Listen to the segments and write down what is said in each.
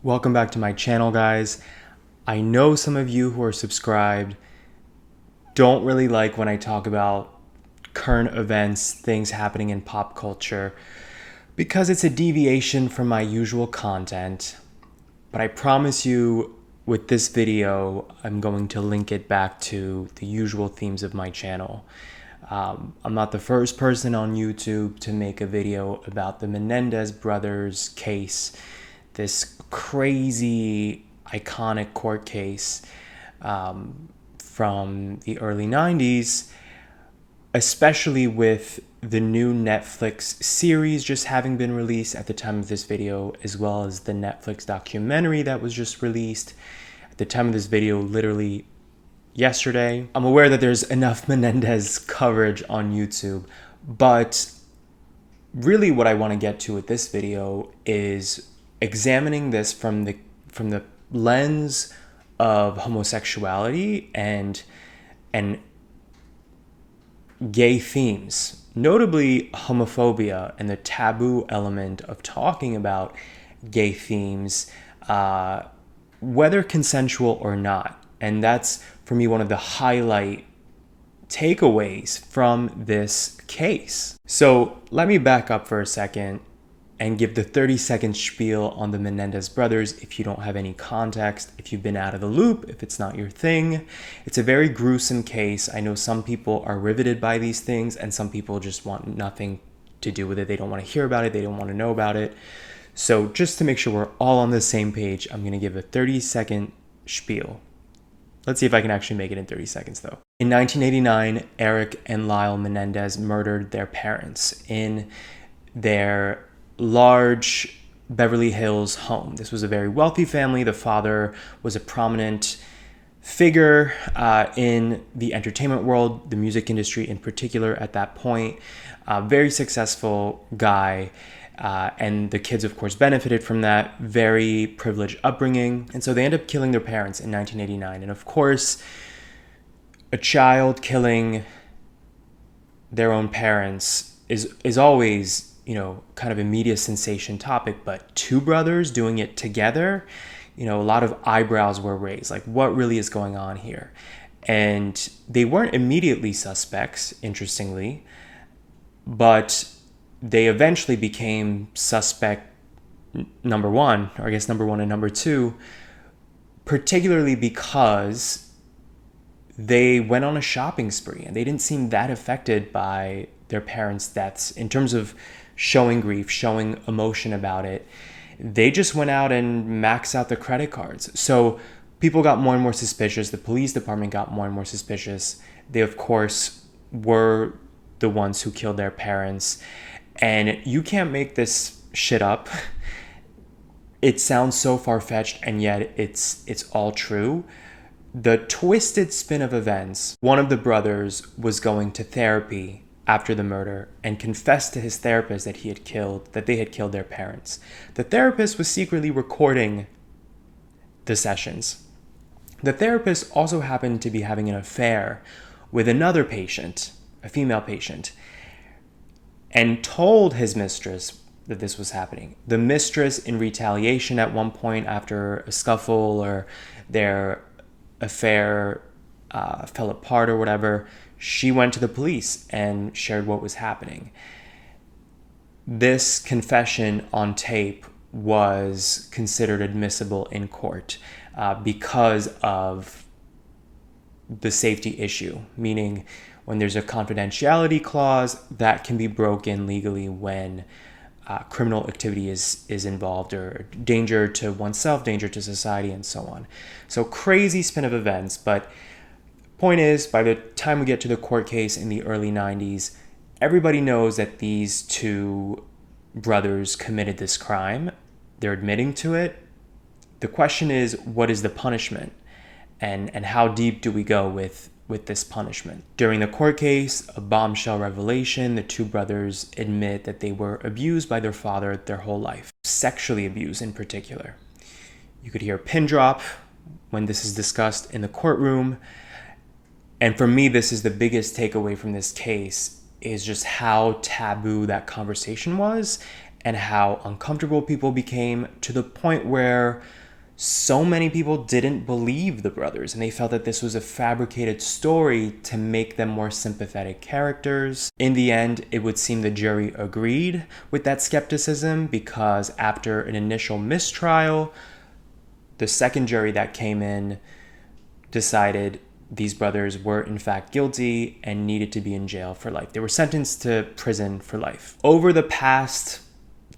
Welcome back to my channel, guys. I know some of you who are subscribed don't really like when I talk about current events, things happening in pop culture, because it's a deviation from my usual content. But I promise you, with this video, I'm going to link it back to the usual themes of my channel. I'm not the first person on YouTube to make a video about the Menendez brothers case, this crazy, iconic court case from the early 90s, especially with the new Netflix series just having been released at the time of this video, as well as the Netflix documentary that was just released at the time of this video, literally yesterday. I'm aware that there's enough Menendez coverage on YouTube, but really what I want to get to with this video is examining this from the lens of homosexuality and gay themes, notably homophobia and the taboo element of talking about gay themes, whether consensual or not. And that's, for me, one of the highlight takeaways from this case. So let me back up for a second and give the 30-second spiel on the Menendez brothers if you don't have any context, if you've been out of the loop, if it's not your thing. It's a very gruesome case. I know some people are riveted by these things and some people just want nothing to do with it. They don't want to hear about it. They don't want to know about it. So just to make sure we're all on the same page, I'm going to give a 30-second spiel. Let's see if I can actually make it in 30 seconds, though. In 1989, Eric and Lyle Menendez murdered their parents in their large Beverly Hills home. This was a very wealthy family. The father was a prominent figure in the entertainment world, the music industry in particular at that point. Very successful guy. And the kids, of course, benefited from that very privileged upbringing. And so they end up killing their parents in 1989. And of course, a child killing their own parents is always, kind of a media sensation topic. But two brothers doing it together, a lot of eyebrows were raised. Like, what really is going on here? And they weren't immediately suspects, interestingly, but they eventually became suspect number one, or I guess number one and number two, particularly because they went on a shopping spree and they didn't seem that affected by their parents' deaths in terms of showing grief, showing emotion about it. They just went out and maxed out the credit cards. So people got more and more suspicious. The police department got more and more suspicious. They, of course, were the ones who killed their parents. And you can't make this shit up. It sounds so far-fetched, and yet it's all true. The twisted spin of events, one of the brothers was going to therapy after the murder and confessed to his therapist that they had killed their parents. The therapist was secretly recording the sessions. The therapist also happened to be having an affair with another patient, a female patient, and told his mistress that this was happening. The mistress, in retaliation at one point after a scuffle or their affair fell apart or whatever, she went to the police and shared what was happening. This confession on tape was considered admissible in court because of the safety issue, meaning when there's a confidentiality clause that can be broken legally when criminal activity is involved, or danger to oneself, danger to society, and so on. So crazy spin of events, but point is, by the time we get to the court case in the early 90s, everybody knows that these two brothers committed this crime. They're admitting to it. The question is, what is the punishment? And how deep do we go with this punishment? During the court case, a bombshell revelation, the two brothers admit that they were abused by their father their whole life, sexually abused in particular. You could hear a pin drop when this is discussed in the courtroom. And for me, this is the biggest takeaway from this case, is just how taboo that conversation was and how uncomfortable people became, to the point where so many people didn't believe the brothers and they felt that this was a fabricated story to make them more sympathetic characters. In the end, it would seem the jury agreed with that skepticism, because after an initial mistrial, the second jury that came in decided these brothers were in fact guilty and needed to be in jail for life. They were sentenced to prison for life. Over the past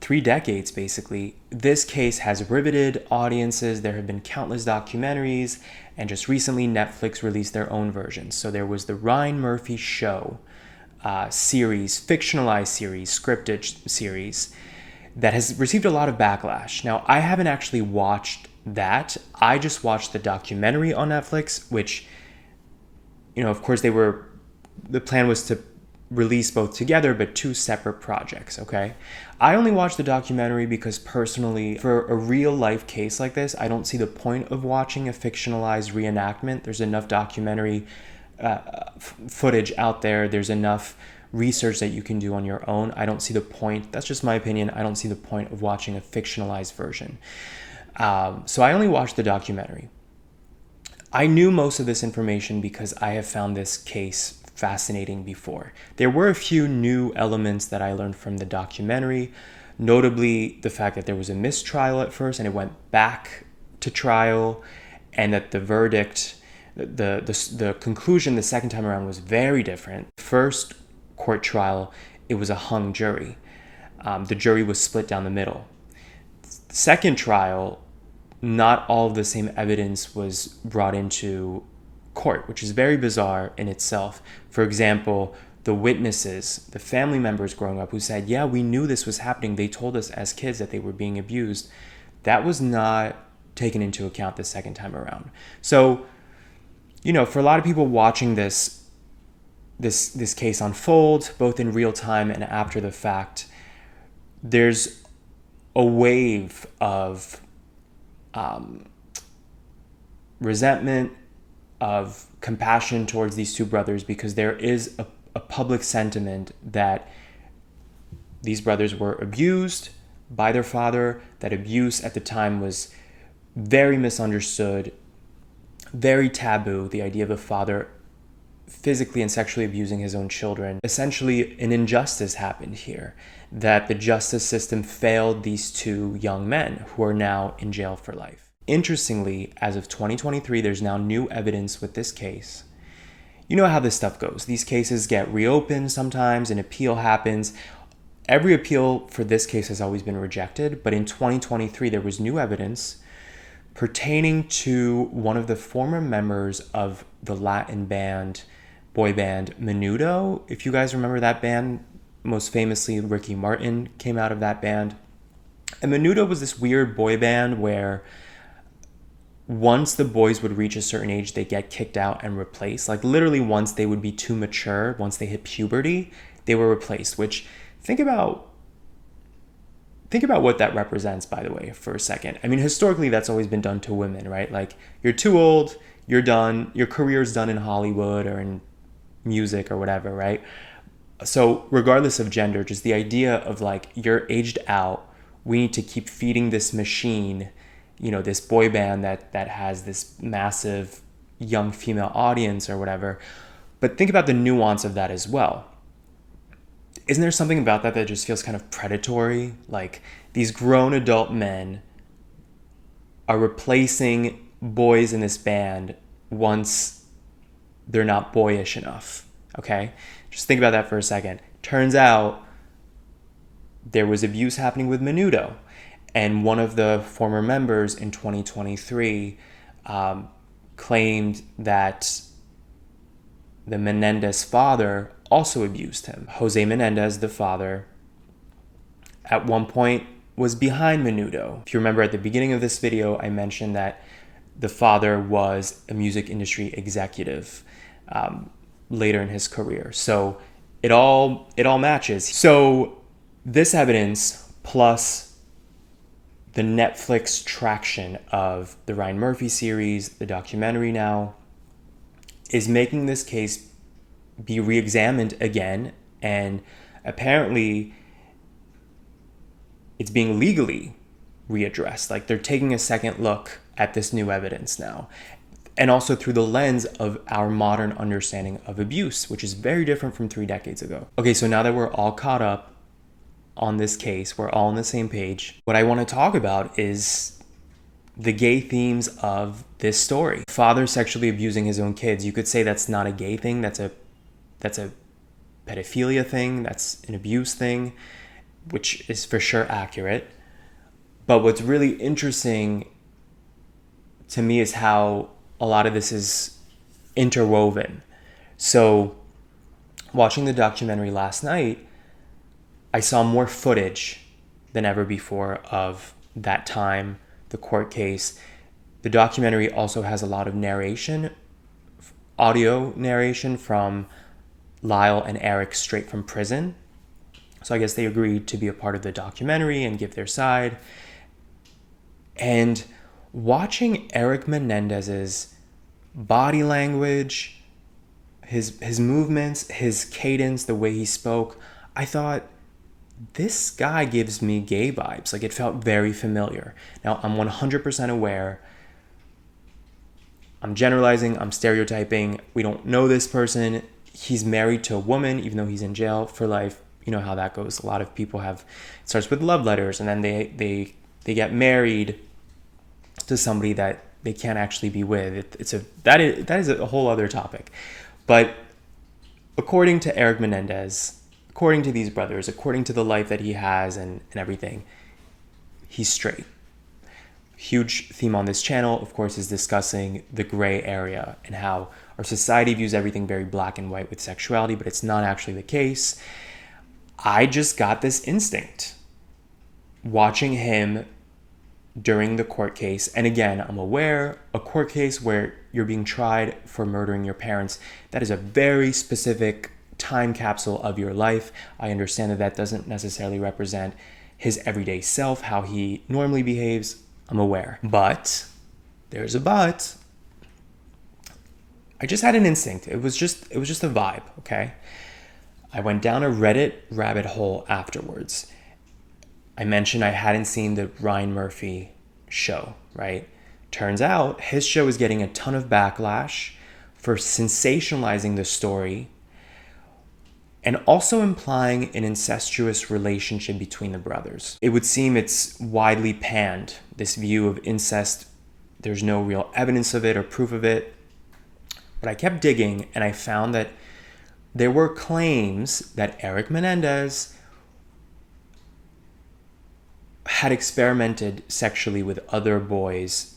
3 decades, basically, this case has riveted audiences. There have been countless documentaries, and just recently Netflix released their own versions. So there was the Ryan Murphy Show series, fictionalized series, scripted series, that has received a lot of backlash. Now, I haven't actually watched that. I just watched the documentary on Netflix, which, of course, the plan was to release both together, but 2 separate projects, okay? I only watched the documentary because personally, for a real life case like this, I don't see the point of watching a fictionalized reenactment. There's enough documentary footage out there. There's enough research that you can do on your own. I don't see the point. That's just my opinion. I don't see the point of watching a fictionalized version. So I only watched the documentary. I knew most of this information because I have found this case fascinating before. There were a few new elements that I learned from the documentary, notably the fact that there was a mistrial at first and it went back to trial, and that the verdict, the conclusion the second time around was very different. First court trial, it was a hung jury. The jury was split down the middle. Second trial, not all of the same evidence was brought into court, which is very bizarre in itself. For example, the witnesses, the family members growing up who said, yeah, we knew this was happening. They told us as kids that they were being abused. That was not taken into account the second time around. So, for a lot of people watching this case unfold, both in real time and after the fact, there's a wave of resentment, of compassion towards these 2 brothers, because there is a public sentiment that these brothers were abused by their father, that abuse at the time was very misunderstood, very taboo, the idea of a father physically and sexually abusing his own children. Essentially, an injustice happened here, that the justice system failed these 2 young men who are now in jail for life. Interestingly, as of 2023, there's now new evidence with this case. You know how this stuff goes. These cases get reopened sometimes, an appeal happens. Every appeal for this case has always been rejected, but in 2023, there was new evidence pertaining to one of the former members of the Latin boy band Menudo. If you guys remember that band, most famously Ricky Martin came out of that band. And Menudo was this weird boy band where once the boys would reach a certain age, they get kicked out and replaced. Like literally once they would be too mature, once they hit puberty, they were replaced, which think about what that represents, by the way, for a second. I mean, historically, that's always been done to women, right? Like, you're too old, you're done, your career's done in Hollywood or in music or whatever, right? So regardless of gender, just the idea of like, you're aged out, we need to keep feeding this machine, this boy band that has this massive young female audience or whatever. But think about the nuance of that as well. Isn't there something about that just feels kind of predatory? Like, these grown adult men are replacing boys in this band once they're not boyish enough, okay? Just think about that for a second. Turns out there was abuse happening with Menudo, and one of the former members in 2023 claimed that the Menendez father also abused him. Jose Menendez, the father, at one point was behind Menudo. If you remember at the beginning of this video, I mentioned that the father was a music industry executive later in his career. So it all matches. So this evidence plus the Netflix traction of the Ryan Murphy series, the documentary now, is making this case be re-examined again, and apparently it's being legally readdressed. Like they're taking a second look at this new evidence now. And also through the lens of our modern understanding of abuse, which is very different from 3 decades ago. Okay, so now that we're all caught up on this case, we're all on the same page, what I want to talk about is the gay themes of this story. Father sexually abusing his own kids. You could say that's not a gay thing, that's a pedophilia thing, that's an abuse thing, which is for sure accurate. But what's really interesting to me is how a lot of this is interwoven. So watching the documentary last night, I saw more footage than ever before of that time, the court case. The documentary also has a lot of narration, audio narration from Lyle and Eric straight from prison. So I guess they agreed to be a part of the documentary and give their side. And watching Eric Menendez's body language, his movements, his cadence, the way he spoke, I thought, this guy gives me gay vibes. Like, it felt very familiar. Now, I'm 100% aware. I'm generalizing, I'm stereotyping. We don't know this person. He's married to a woman, even though he's in jail for life. You know how that goes. A lot of people it starts with love letters, and then they get married to somebody that they can't actually be with. That is a whole other topic. But according to Eric Menendez, according to these brothers, according to the life that he has and everything, he's straight. Huge theme on this channel, of course, is discussing the gray area and how our society views everything very black and white with sexuality, but it's not actually the case. I just got this instinct watching him during the court case. And again, I'm aware a court case where you're being tried for murdering your parents, that is a very specific time capsule of your life. I understand that doesn't necessarily represent his everyday self, how he normally behaves. I'm aware. But there's a but. I just had an instinct. It was just a vibe, okay? I went down a Reddit rabbit hole afterwards. I mentioned I hadn't seen the Ryan Murphy show, right? Turns out his show is getting a ton of backlash for sensationalizing the story and also implying an incestuous relationship between the brothers. It would seem it's widely panned, this view of incest. There's no real evidence of it or proof of it. But I kept digging and I found that there were claims that Eric Menendez had experimented sexually with other boys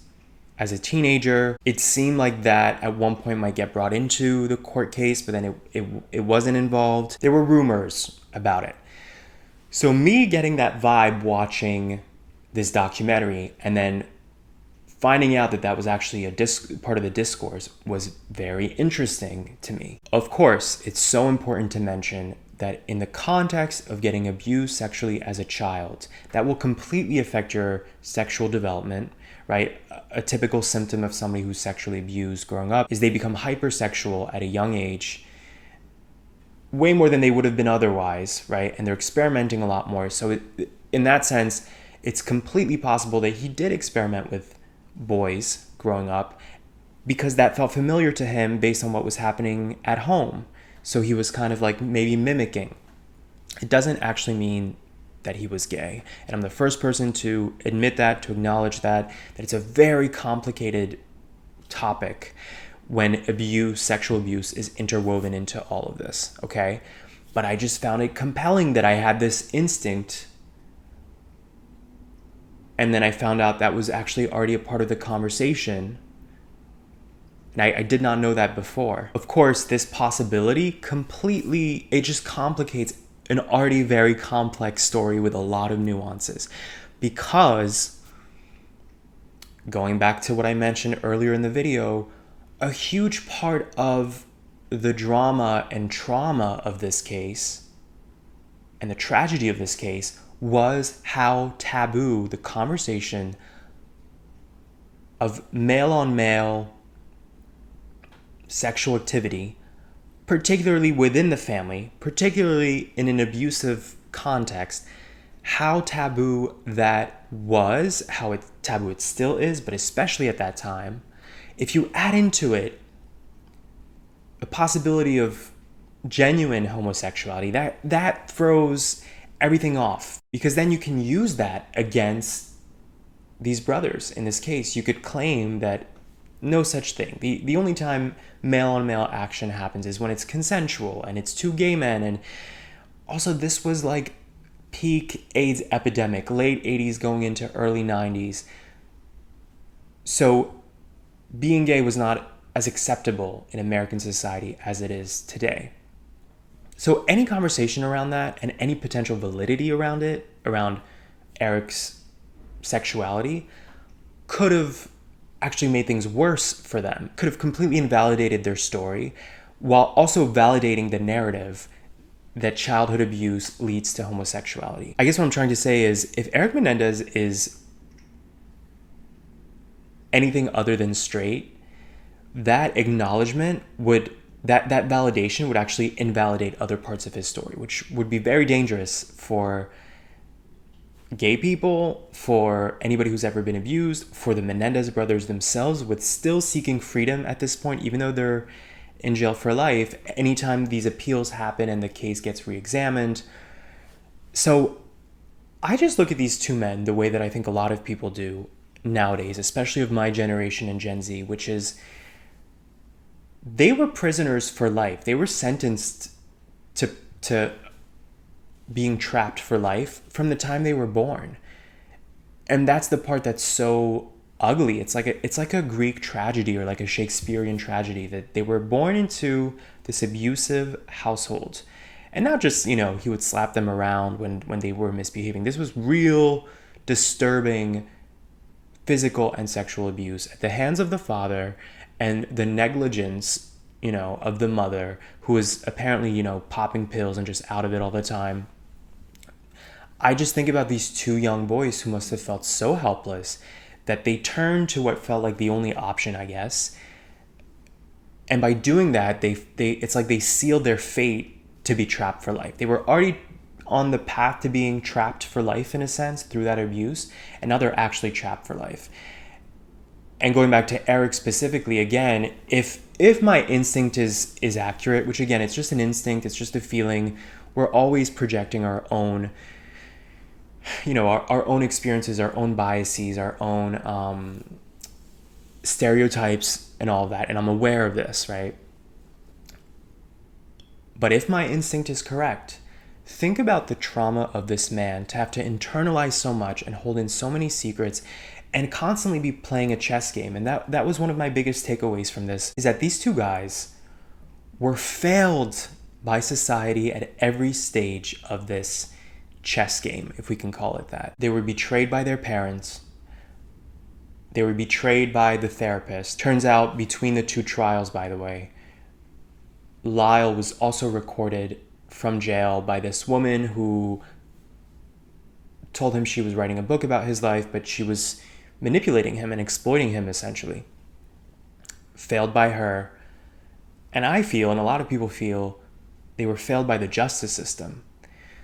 as a teenager. It seemed like that at one point might get brought into the court case, but then it wasn't involved. There were rumors about it. So me getting that vibe watching this documentary and then finding out that was actually part of the discourse was very interesting to me. Of course, it's so important to mention that in the context of getting abused sexually as a child, that will completely affect your sexual development, right? A typical symptom of somebody who's sexually abused growing up is they become hypersexual at a young age, way more than they would have been otherwise, right? And they're experimenting a lot more. So in that sense, it's completely possible that he did experiment with boys growing up because that felt familiar to him based on what was happening at home. So he was kind of like maybe mimicking. It doesn't actually mean that he was gay. And I'm the first person to admit that, to acknowledge that it's a very complicated topic when sexual abuse is interwoven into all of this, okay? But I just found it compelling that I had this instinct. And then I found out that was actually already a part of the conversation. And I did not know that before. Of course, this possibility it just complicates an already very complex story with a lot of nuances. Because, going back to what I mentioned earlier in the video, a huge part of the drama and trauma of this case and the tragedy of this case was how taboo the conversation of male-on-male sexual activity, particularly within the family, particularly in an abusive context, how taboo that was, how taboo it still is, but especially at that time, if you add into it a possibility of genuine homosexuality, that throws everything off, because then you can use that against these brothers. In this case, you could claim that no such thing. The only time male on male action happens is when it's consensual and it's two gay men. And also, this was like peak AIDS epidemic, late 80s going into early 90s. So being gay was not as acceptable in American society as it is today. So any conversation around that and any potential validity around it, around Eric's sexuality, could have actually made things worse for them, could have completely invalidated their story, while also validating the narrative that childhood abuse leads to homosexuality. I guess what I'm trying to say is, if Eric Menendez is anything other than straight, that acknowledgement would, that validation would actually invalidate other parts of his story, which would be very dangerous for gay people, for anybody who's ever been abused, for the Menendez brothers themselves, with still seeking freedom at this point, even though they're in jail for life, anytime these appeals happen and the case gets re-examined. So I just look at these two men the way that I think a lot of people do nowadays, especially of my generation and Gen Z, which is they were prisoners for life. They were sentenced to being trapped for life from the time they were born. And that's the part that's so ugly. It's like a Greek tragedy or like a Shakespearean tragedy, that they were born into this abusive household. And not just, he would slap them around when they were misbehaving. This was real disturbing physical and sexual abuse at the hands of the father, and the negligence, of the mother, who was apparently, popping pills and just out of it all the time. I just think about these two young boys who must have felt so helpless that they turned to what felt like the only option, I guess. And by doing that, it's like they sealed their fate to be trapped for life. They were already on the path to being trapped for life, in a sense, through that abuse, and now they're actually trapped for life. And going back to Eric specifically, again, if my instinct is accurate, which again, it's just an instinct, it's just a feeling, we're always projecting our own, our own experiences, our own biases, our own stereotypes and all of that. And I'm aware of this, right? But if my instinct is correct, think about the trauma of this man to have to internalize so much and hold in so many secrets and constantly be playing a chess game. And that was one of my biggest takeaways from this, is that these two guys were failed by society at every stage of this chess game, if we can call it that. They were betrayed by their parents. They were betrayed by the therapist. Turns out, between the two trials, by the way, Lyle was also recorded from jail by this woman who told him she was writing a book about his life, but she was manipulating him and exploiting him, essentially. Failed by her. And I feel, and a lot of people feel, they were failed by the justice system.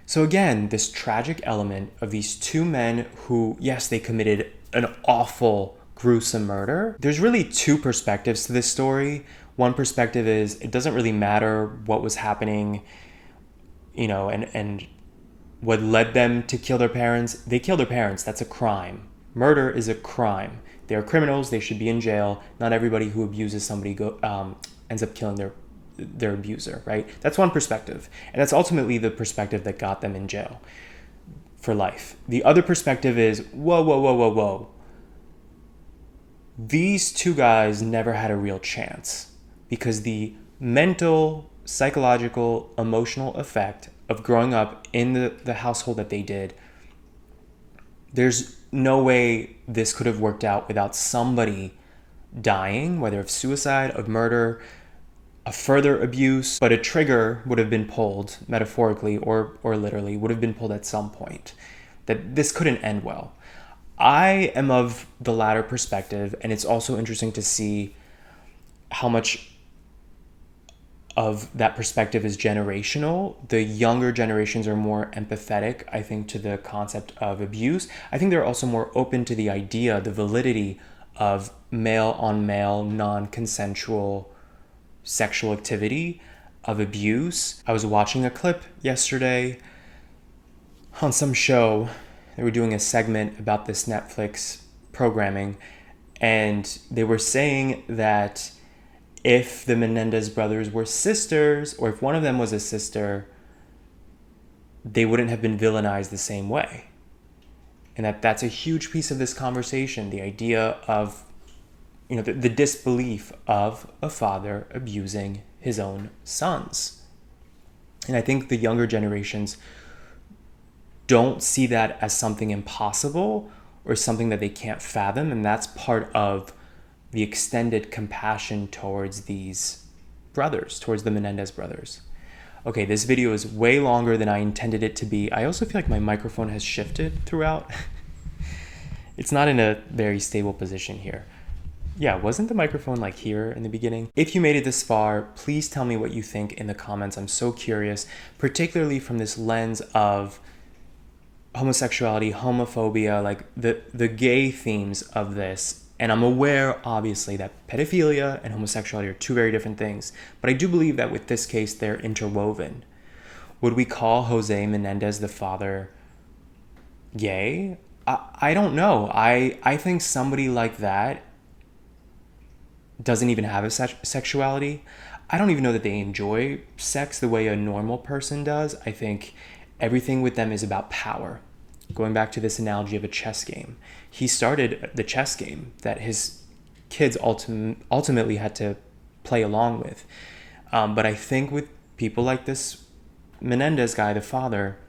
So again, this tragic element of these two men who, yes, they committed an awful, gruesome murder. There's really two perspectives to this story. One perspective is, it doesn't really matter what was happening, and what led them to kill their parents. They killed their parents. That's a crime. Murder is a crime. They are criminals. They should be in jail. Not everybody who abuses somebody ends up killing their abuser, right? That's one perspective. And that's ultimately the perspective that got them in jail for life. The other perspective is, whoa. These two guys never had a real chance, because the mental, psychological, emotional effect of growing up in the household that they did, there's no way this could have worked out without somebody dying, whether of suicide, of murder, a further abuse. But a trigger would have been pulled, metaphorically or literally, would have been pulled at some point, that this couldn't end well. I am of the latter perspective, and it's also interesting to see how much of that perspective is generational. The younger generations are more empathetic, I think, to the concept of abuse. I think they're also more open to the idea, the validity of male on male, non consensual sexual activity, of abuse. I was watching a clip yesterday on some show. They were doing a segment about this Netflix programming, and they were saying that if the Menendez brothers were sisters, or if one of them was a sister, they wouldn't have been villainized the same way. And that's a huge piece of this conversation, the idea of, the disbelief of a father abusing his own sons. And I think the younger generations don't see that as something impossible or something that they can't fathom. And that's part of the extended compassion towards these brothers, towards the Menendez brothers. Okay, this video is way longer than I intended it to be. I also feel like my microphone has shifted throughout. It's not in a very stable position here. Yeah, wasn't the microphone like here in the beginning? If you made it this far, please tell me what you think in the comments. I'm so curious, particularly from this lens of homosexuality, homophobia, like the gay themes of this. And I'm aware, obviously, that pedophilia and homosexuality are two very different things. But I do believe that with this case, they're interwoven. Would we call Jose Menendez, the father, gay? I don't know. I think somebody like that doesn't even have a sexuality. I don't even know that they enjoy sex the way a normal person does. I think everything with them is about power. Going back to this analogy of a chess game, he started the chess game that his kids ultimately had to play along with. But I think with people like this Menendez guy, the father,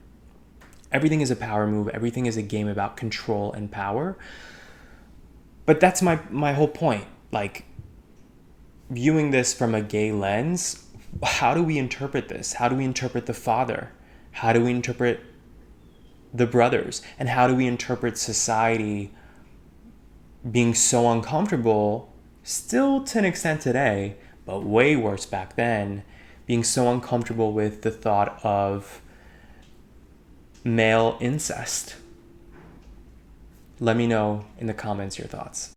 everything is a power move. Everything is a game about control and power. But that's my whole point. Like, viewing this from a gay lens, how do we interpret this? How do we interpret the father? How do we interpret the brothers? And how do we interpret society being so uncomfortable, still to an extent today, but way worse back then, being so uncomfortable with the thought of male incest? Let me know in the comments your thoughts.